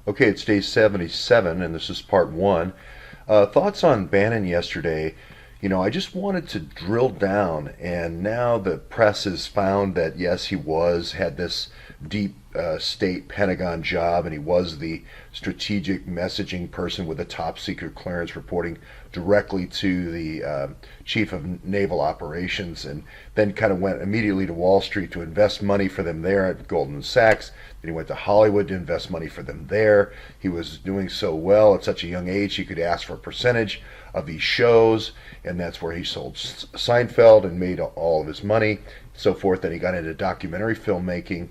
Okay, it's day 77, and this is part one. Thoughts on Bannon yesterday. I just wanted to drill down, and now the press has found that yes, had this deep state Pentagon job, and he was the strategic messaging person with a top secret clearance reporting directly to the chief of naval operations, and then kind of went immediately to Wall Street to invest money for them there at Goldman Sachs. Then he went to Hollywood to invest money for them there. He was doing so well at such a young age, he could ask for a percentage of these shows, and that's where he sold Seinfeld and made all of his money, so forth. Then he got into documentary filmmaking.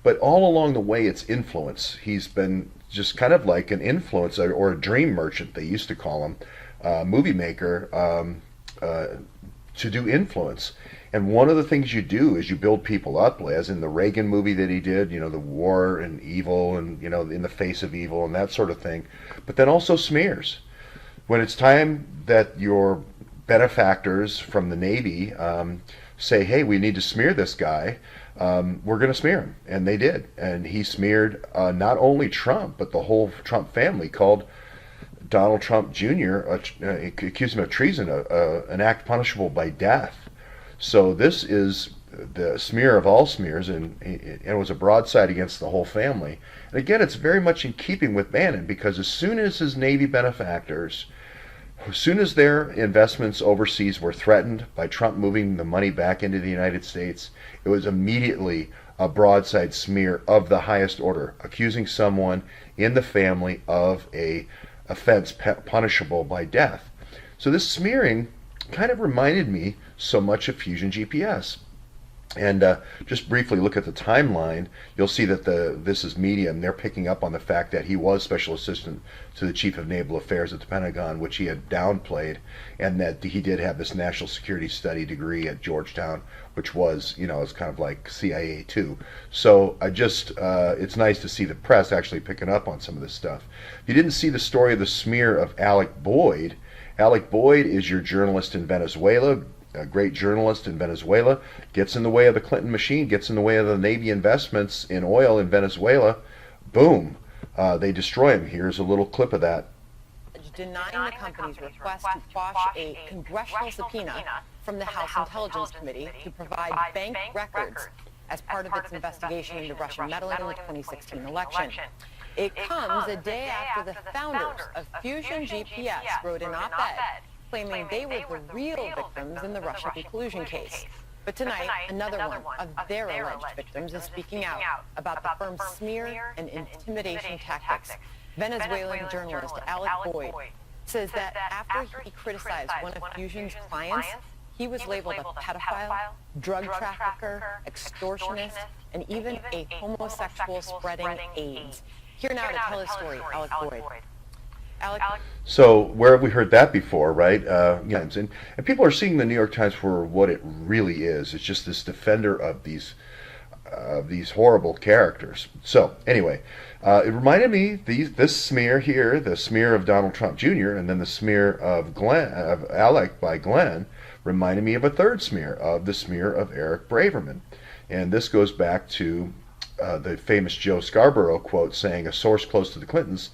But all along the way, it's influence. He's been just kind of like an influencer or a dream merchant, they used to call him, movie maker, to do influence. And one of the things you do is you build people up, as in the Reagan movie that he did, the war and evil and, in the face of evil and that sort of thing. But then also smears. When it's time that your benefactors from the Navy say, hey, we need to smear this guy, we're going to smear him. And they did. And he smeared not only Trump, but the whole Trump family, called Donald Trump Jr., accused him of treason, an act punishable by death. So this is the smear of all smears, and it was a broadside against the whole family. And again, it's very much in keeping with Bannon, because as soon as his Navy benefactors, as soon as their investments overseas were threatened by Trump moving the money back into the United States, it was immediately a broadside smear of the highest order, accusing someone in the family of a offense punishable by death. So this smearing kind of reminded me so much of Fusion GPS. And just briefly look at the timeline, you'll see that this is Medium. They're picking up on the fact that he was special assistant to the chief of naval affairs at the Pentagon, which he had downplayed, and that he did have this national security study degree at Georgetown, which was, it's kind of like CIA too. So it's nice to see the press actually picking up on some of this stuff. If you didn't see the story of the smear of Alec Boyd, Alec Boyd is your journalist in Venezuela, a great journalist in Venezuela, gets in the way of the Clinton machine, gets in the way of the Navy investments in oil in Venezuela. Boom, they destroy him. Here's a little clip of that. Denying the company's request to quash a congressional subpoena from the House Intelligence Committee to provide bank records as part of its investigation into Russian meddling in the 2016 election. It comes a day after the founders of Fusion GPS wrote an op-ed claiming they were the real victims in the Russian collusion case. But tonight, another one of their alleged victims is speaking out about the firm's smear and intimidation tactics. Venezuelan journalist Alec Boyd says that after he criticized one of Fusion's clients, he was labeled a pedophile, drug trafficker, extortionist, and even a homosexual spreading AIDS. Here now to tell his story, Alec Boyd. Alec. So where have we heard that before, right? And people are seeing the New York Times for what it really is. It's just this defender of these horrible characters. So anyway, it reminded me this smear here, the smear of Donald Trump Jr. and then the smear of Alec by Glenn, reminded me of a third smear, of the smear of Eric Braverman. And this goes back to the famous Joe Scarborough quote saying, a source close to the Clintons,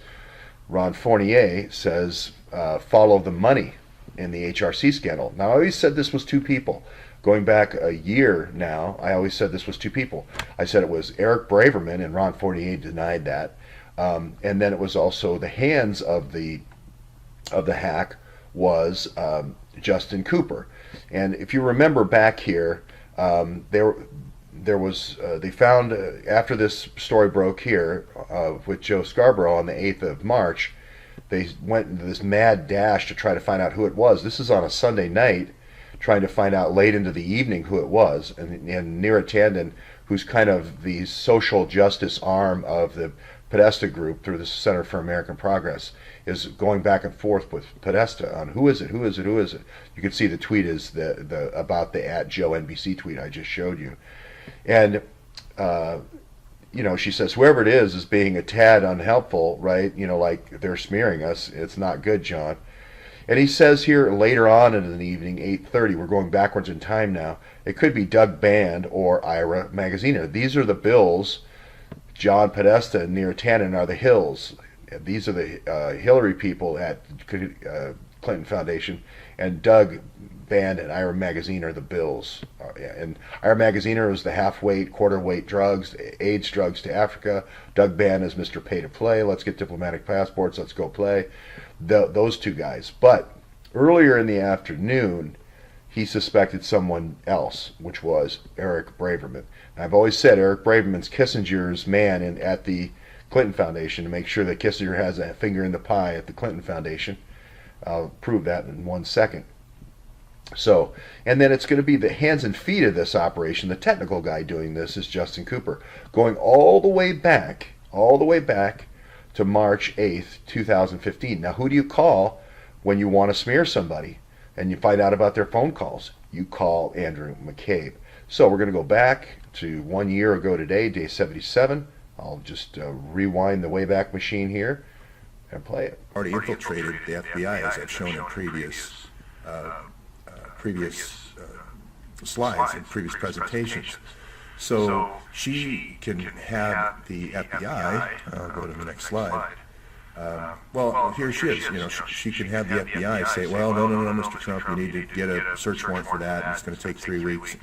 Ron Fournier, says, follow the money in the HRC scandal. Now, I always said this was two people. Going back a year now, I always said this was two people. I said it was Eric Braverman, and Ron Fournier denied that. And then it was also the hands of the hack was Justin Cooper. And if you remember back here, they found, after this story broke here with Joe Scarborough on the 8th of March, they went into this mad dash to try to find out who it was. This is on a Sunday night, trying to find out late into the evening who it was. And Neera Tanden, who's kind of the social justice arm of the Podesta group through the Center for American Progress, is going back and forth with Podesta on who is it. You can see the tweet is about the @JoeNBC tweet I just showed you. And, she says, whoever it is being a tad unhelpful, right? Like they're smearing us. It's not good, John. And he says here later on in the evening, 8:30, we're going backwards in time now, it could be Doug Band or Ira Magaziner. These are the bills John Podesta near Tannen are the Hills. These are the Hillary people at Clinton Foundation, and Doug Band and Ira Magazine are the Bills. And Ira Magazine was the half-weight, quarter-weight drugs, AIDS drugs to Africa. Doug Band is Mr. Pay to Play. Let's get diplomatic passports. Let's go play. Those two guys. But earlier in the afternoon, he suspected someone else, which was Eric Braverman. And I've always said Eric Braverman's Kissinger's man at the Clinton Foundation to make sure that Kissinger has a finger in the pie at the Clinton Foundation. I'll prove that in 1 second. So, and then it's going to be the hands and feet of this operation. The technical guy doing this is Justin Cooper, going all the way back to March 8th, 2015. Now, who do you call when you want to smear somebody and you find out about their phone calls? You call Andrew McCabe. So we're going to go back to 1 year ago today, day 77. I'll just rewind the Wayback Machine here and play it. Already infiltrated the FBI, as I've shown in previous slides and previous presentations. So she can have the FBI, I'll go to the next slide. Well, here she is. She can have the FBI say, well, no, Mr. Trump, we need to get a search warrant for that, and it's going to take 3 weeks,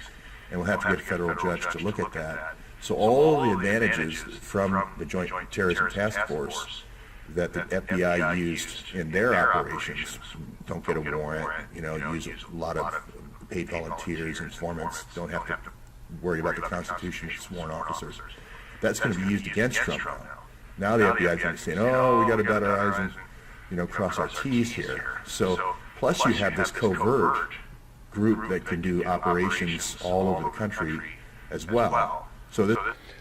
and we'll have to get a federal judge to look at that. So all the advantages from the Joint Terrorism Task Force that the FBI used in their operations, don't get a warrant, use a lot of paid volunteers, informants, don't have to worry about the Constitution of sworn officers. That's going to be used against Trump now. Now the FBI is saying, oh, we got to dot our I's and, cross our T's here. So, plus you have this covert group that can do operations all over the country as well.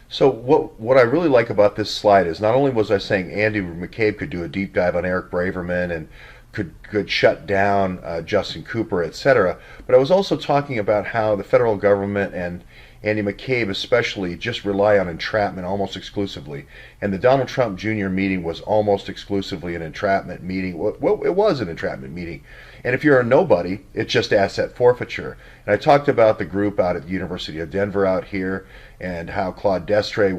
So what I really like about this slide is not only was I saying Andy McCabe could do a deep dive on Eric Braverman and could shut down Justin Cooper, etc., but I was also talking about how the federal government and Andy McCabe especially just rely on entrapment almost exclusively. And the Donald Trump Jr. meeting was almost exclusively an entrapment meeting. Well, it was an entrapment meeting. And if you're a nobody, it's just asset forfeiture. And I talked about the group out at the University of Denver out here and how Claude Destre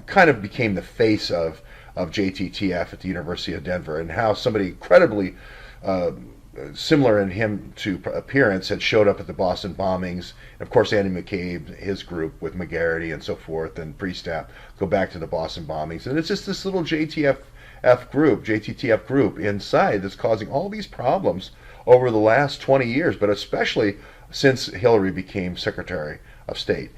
kind of became the face of JTTF at the University of Denver, and how somebody incredibly similar in him to appearance had showed up at the Boston bombings. And of course, Andy McCabe, his group with McGarity and so forth, and Priestap go back to the Boston bombings. And it's just this little JTTF group inside that's causing all these problems over the last 20 years, but especially since Hillary became Secretary of State.